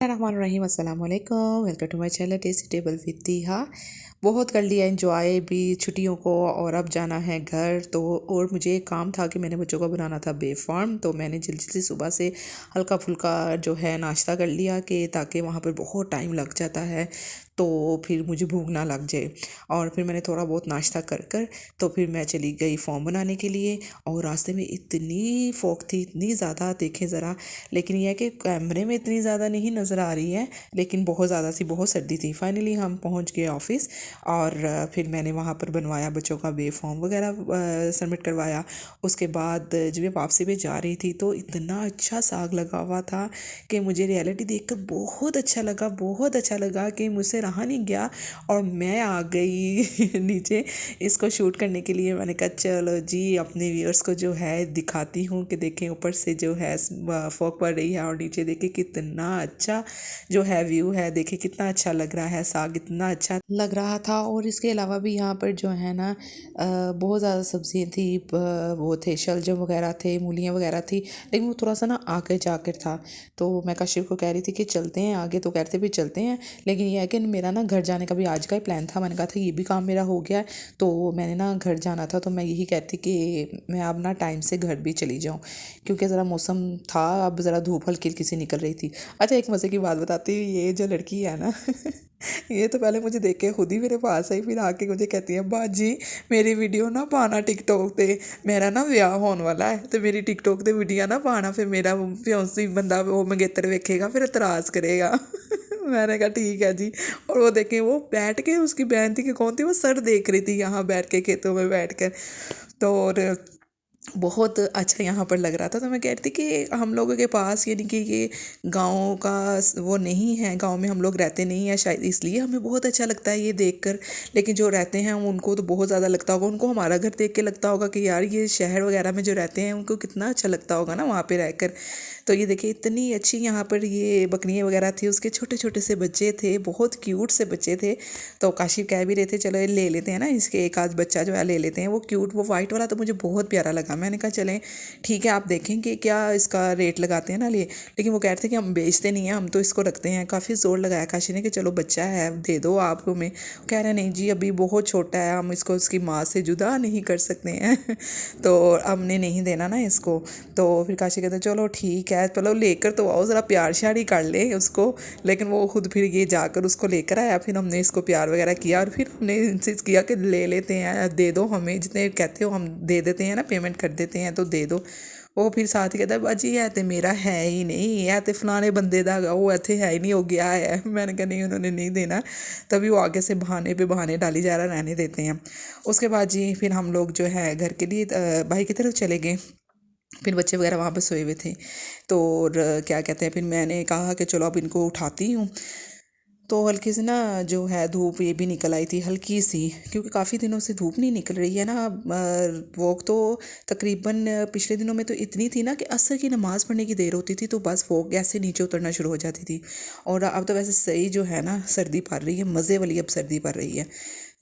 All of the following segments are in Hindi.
रहीम अस्सलाम वालेकुम। Welcome to my channel Tasty Table with Tiha. बहुत कर लिया एंजॉय भी छुट्टियों को और अब जाना है घर। तो और मुझे एक काम था कि मैंने बच्चों को बनाना था बेफार्म, तो मैंने जल्दी से सुबह से हल्का फुल्का जो है नाश्ता कर लिया कि ताकि वहाँ पर बहुत टाइम लग जाता है तो फिर मुझे भूख ना लग जाए। और फिर मैंने थोड़ा बहुत नाश्ता कर कर तो फिर मैं चली गई फॉर्म बनाने के लिए। और रास्ते में इतनी फॉग थी, इतनी ज़्यादा, देखें ज़रा। लेकिन यह है कि कैमरे में इतनी ज़्यादा नहीं नज़र आ रही है, लेकिन बहुत ज़्यादा सी, बहुत सर्दी थी। फाइनली हम पहुंच गए ऑफिस और फिर मैंने वहाँ पर बनवाया बच्चों का बे फॉर्म वगैरह सबमिट करवाया। उसके बाद जब मैं वापसी पे जा रही थी तो इतना अच्छा साग लगा हुआ था कि मुझे रियलिटी देखकर बहुत अच्छा लगा, बहुत अच्छा लगा कि मुझसे रहा नहीं गया और मैं आ गई नीचे इसको शूट करने के लिए। मैंने कहा चलो जी अपने व्यूअर्स को जो है दिखाती हूँ कि देखें ऊपर से जो है फॉग पड़ रही है और नीचे देखें कितना अच्छा जो है व्यू है। देखें कितना अच्छा लग रहा है, साग इतना अच्छा लग रहा था। और इसके अलावा भी यहाँ पर जो है ना बहुत ज़्यादा सब्जियाँ थी, वो थे शलजम वगैरह थे, मूलियाँ वगैरह थी, लेकिन वो थोड़ा सा ना आगे जाकर था। तो मैं काशिफ को कह रही थी कि चलते हैं आगे, तो कहते भी चलते हैं, लेकिन यह है कि मेरा ना घर जाने का भी आज का ही प्लान था। मैंने कहा था ये भी काम मेरा हो गया है, तो मैंने ना घर जाना था, तो मैं यही कहती कि मैं अब ना टाइम से घर भी चली जाऊँ क्योंकि ज़रा मौसम था, अब ज़रा धूप हल्की हल्की सी निकल रही थी। अच्छा एक मज़े की बात बताती हूँ, ये जो लड़की है ना ये तो पहले मुझे देख के खुद ही मेरे पास आई, फिर आके मुझे कहती है बाजी मेरी वीडियो ना पाना टिकटॉक पे, मेरा ना ब्याह होने वाला है तो मेरी टिकटॉक ते वीडियो ना पाना, फिर मेरा फ्योंसी बंदा वो मंगेतर वेखेगा फिर इतराज़ करेगा मैंने कहा ठीक है जी। और वो देखें वो बैठ के, उसकी बहन थी कि कौन थी, वो सर देख रही थी यहाँ बैठ के खेतों में बैठ कर। तो और बहुत अच्छा यहाँ पर लग रहा था। तो मैं कह रही थी कि हम लोगों के पास यानी कि ये गाँव का वो नहीं है, गांव में हम लोग रहते नहीं हैं शायद, इसलिए हमें बहुत अच्छा लगता है ये देखकर। लेकिन जो रहते हैं उनको तो बहुत ज़्यादा लगता होगा, उनको हमारा घर देख के लगता होगा कि यार ये शहर वगैरह में जो रहते हैं उनको कितना अच्छा लगता होगा ना वहाँ पे रहकर। तो ये देखिए इतनी अच्छी यहाँ पर ये बकरियाँ वगैरह थी, उसके छोटे छोटे से बच्चे थे, बहुत क्यूट से बच्चे थे। तो काशिफ कह भी रहे थे चलो ये ले लेते हैं ना, इसके एक आध बच्चा जो है ले लेते हैं, वो क्यूट, वो वाइट वाला तो मुझे बहुत प्यारा लगा। मैंने कहा चलें ठीक है, आप देखेंगे क्या इसका रेट लगाते हैं ना लिए। लेकिन वो कह रहे थे कि हम बेचते नहीं हैं, हम तो इसको रखते हैं। काफ़ी ज़ोर लगाया काशी ने कि चलो बच्चा है दे दो आपको। में कह रहे नहीं जी अभी बहुत छोटा है, हम इसको उसकी माँ से जुदा नहीं कर सकते हैं तो हमने नहीं देना ना इसको। तो फिर काशी कहते चलो ठीक है, चलो लेकर तो आओ, ज़रा प्यार श्यार ही कर ले उसको। लेकिन वो खुद फिर ये जाकर उसको लेकर आया, फिर हमने इसको प्यार वगैरह किया और फिर हमने इंसिस्ट किया कि ले लेते हैं, दे दो हमें, जितने कहते हो हम दे देते हैं ना, पेमेंट कर देते हैं तो दे दो। वो फिर साथ ही कहता बाजी है तो मेरा है ही नहीं, है तो फलाने बंदे दा वो इतने है ही नहीं, हो गया है। मैंने कहा नहीं उन्होंने नहीं देना। तभी वो आगे से बहाने पे बहाने डाली जा रहा, रहने देते हैं। उसके बाद जी फिर हम लोग जो है घर के लिए भाई की तरफ चले गए। फिर बच्चे वगैरह वहाँ पे सोए हुए थे। तो और क्या कहते हैं, फिर मैंने कहा कि चलो अब इनको उठाती हूँ। तो हल्की सी ना जो है धूप ये भी निकल आई थी हल्की सी, क्योंकि काफ़ी दिनों से धूप नहीं निकल रही है ना। वॉक तो तकरीबन पिछले दिनों में तो इतनी थी ना कि असर की नमाज़ पढ़ने की देर होती थी तो बस फॉग ऐसे नीचे उतरना शुरू हो जाती थी। और अब तो वैसे सही जो है ना सर्दी पड़ रही है, मज़े वाली अब सर्दी पड़ रही है।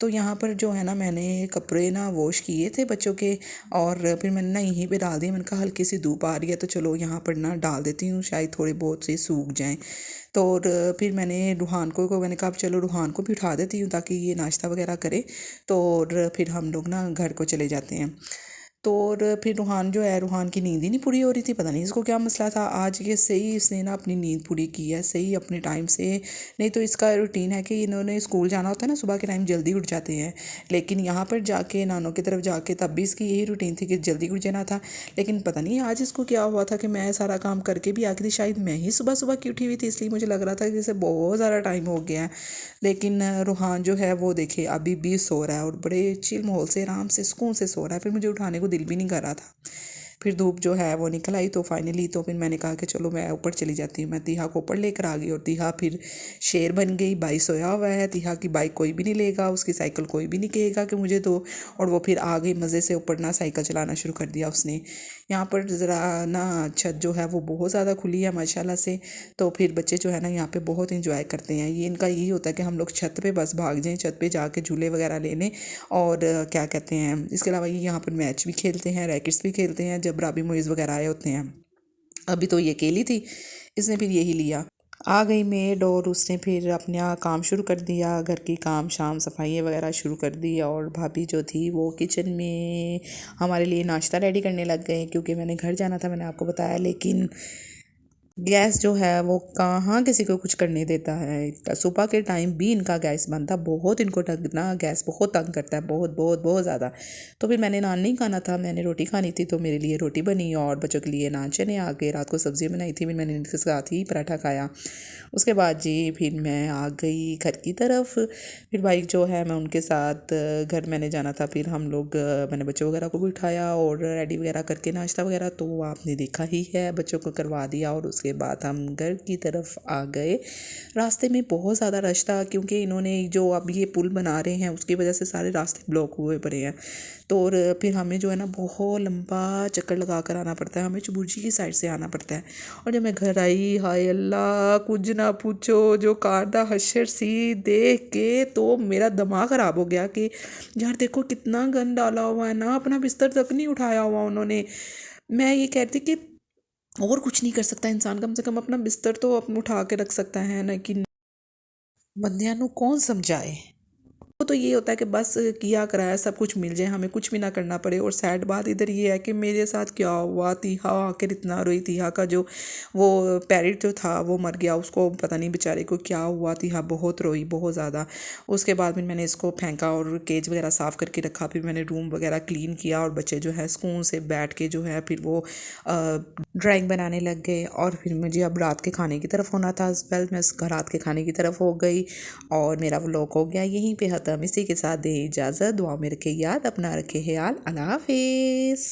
तो यहाँ पर जो है ना मैंने कपड़े ना वॉश किए थे बच्चों के, और फिर मैंने ना यहीं पे डाल दिए। मैंने कहा हल्की सी धूप आ रही है तो चलो यहाँ पर ना डाल देती हूँ, शायद थोड़े बहुत से सूख जाएं। तो और फिर मैंने रूहान को मैंने कहा चलो रूहान को भी उठा देती हूँ ताकि ये नाश्ता वगैरह करे। तो और फिर हम लोग ना घर को चले जाते हैं। तो और फिर रूहान जो है, रूहान की नींद ही नहीं पूरी हो रही थी, पता नहीं इसको क्या मसला था। आज ये सही इसने ना अपनी नींद पूरी की है सही अपने टाइम से। नहीं तो इसका रूटीन है कि इन्होंने स्कूल जाना होता है ना, सुबह के टाइम जल्दी उठ जाते हैं। लेकिन यहाँ पर जाके नानों की तरफ जाके तब भी इसकी यही रूटीन थी कि जल्दी उठ जाना था। लेकिन पता नहीं आज इसको क्या हुआ था कि मैं सारा काम करके भी आ गई थी, शायद मैं ही सुबह सुबह की उठी हुई थी, इसलिए मुझे लग रहा था कि जैसे बहुत ज़्यादा टाइम हो गया है। लेकिन रूहान जो है वो देखिए अभी भी सो रहा है और बड़े चिल माहौल से आराम से सुकून से सो रहा है। फिर मुझे उठाने को दिल भी नहीं कर रहा था। फिर धूप जो है वो निकल आई तो फाइनली तो फिर मैंने कहा कि चलो मैं ऊपर चली जाती हूँ। मैं तिहा को ऊपर लेकर आ गई और तिहा फिर शेर बन गई। भाई सोया हुआ है, तिहा की बाइक कोई भी नहीं लेगा, उसकी साइकिल कोई भी नहीं कहेगा कि मुझे दो। और वो फिर आ गई मज़े से ऊपर ना, साइकिल चलाना शुरू कर दिया उसने। यहाँ पर ज़रा ना छत जो है वो बहुत ज़्यादा खुली है माशाल्लाह से। तो फिर बच्चे जो है ना यहाँ पे बहुत इंजॉय करते हैं। ये इनका यही होता है कि हम लोग छत पे बस भाग जाएं, छत पे जाके झूले वगैरह ले लें। और क्या कहते हैं, इसके अलावा ये यहाँ पर मैच भी खेलते हैं, रैकेट्स भी खेलते हैं जब राबी मुइज़ वगैरह आए होते हैं। अभी तो ये अकेली थी, इसने फिर यही लिया। आ गई मेड और उसने फिर अपना काम शुरू कर दिया, घर की काम शाम सफाई वगैरह शुरू कर दी। और भाभी जो थी वो किचन में हमारे लिए नाश्ता रेडी करने लग गए, क्योंकि मैंने घर जाना था, मैंने आपको बताया। लेकिन गैस जो है वो कहाँ किसी को कुछ करने देता है। सुबह के टाइम भी इनका गैस बंद था। बहुत इनको ना गैस बहुत तंग करता है, बहुत बहुत बहुत ज़्यादा। तो फिर मैंने नान नहीं खाना था, मैंने रोटी खानी थी, तो मेरे लिए रोटी बनी और बच्चों के लिए नान चने आ गए। रात को सब्ज़ी बनाई थी, फिर मैंने इनके साथ ही पराठा खाया। उसके बाद जी फिर मैं आ गई घर की तरफ। फिर भाई जो है मैं उनके साथ घर मैंने जाना था। फिर हम लोग मैंने बच्चों वगैरह को भी उठाया और रेडी वगैरह करके नाश्ता वगैरह तो आपने देखा ही है, बच्चों को करवा दिया। और उसके बाद हम घर की तरफ आ गए। रास्ते में बहुत ज़्यादा रश था, क्योंकि इन्होंने जो अब ये पुल बना रहे हैं उसकी वजह से सारे रास्ते ब्लॉक हुए पड़े हैं। तो और फिर हमें जो है ना बहुत लंबा चक्कर लगा कर आना पड़ता है, हमें चुबुर्जी की साइड से आना पड़ता है। और जब मैं घर आई, हाय अल्लाह कुछ ना पूछो, जो कार दा हशर सी देख के तो मेरा दिमाग ख़राब हो गया कि यार देखो कितना गंद डाला हुआ है ना, अपना बिस्तर तक नहीं उठाया हुआ उन्होंने। मैं ये कहती कि और कुछ नहीं कर सकता इंसान, कम से कम अपना बिस्तर तो अपना उठा के रख सकता है ना, कि बंदियां नू कौन समझाए। वो तो ये होता है कि बस किया कराया सब कुछ मिल जाए, हमें कुछ भी ना करना पड़े। और सैड बात इधर ये है कि मेरे साथ क्या हुआ, तीहा आखिर इतना रोई। तीहा का जो वो पैरेट जो था वो मर गया, उसको पता नहीं बेचारे को क्या हुआ। तीहा बहुत रोई, बहुत ज़्यादा। उसके बाद फिर मैंने इसको फेंका और केज वगैरह साफ़ करके रखा। फिर मैंने रूम वगैरह क्लीन किया और बच्चे जो है सुकून से बैठ के जो है फिर वो ड्राइंग बनाने लग गए। और फिर मुझे अब रात के खाने की तरफ होना था। वेल मैं रात के खाने की तरफ हो गई और मेरा व्लॉग हो गया यहीं पे ख़त्म। इसी के साथ दे इजाज़त, दुआ में रखे याद, अपना रखे ख्याल, अल्लाह हाफिज़।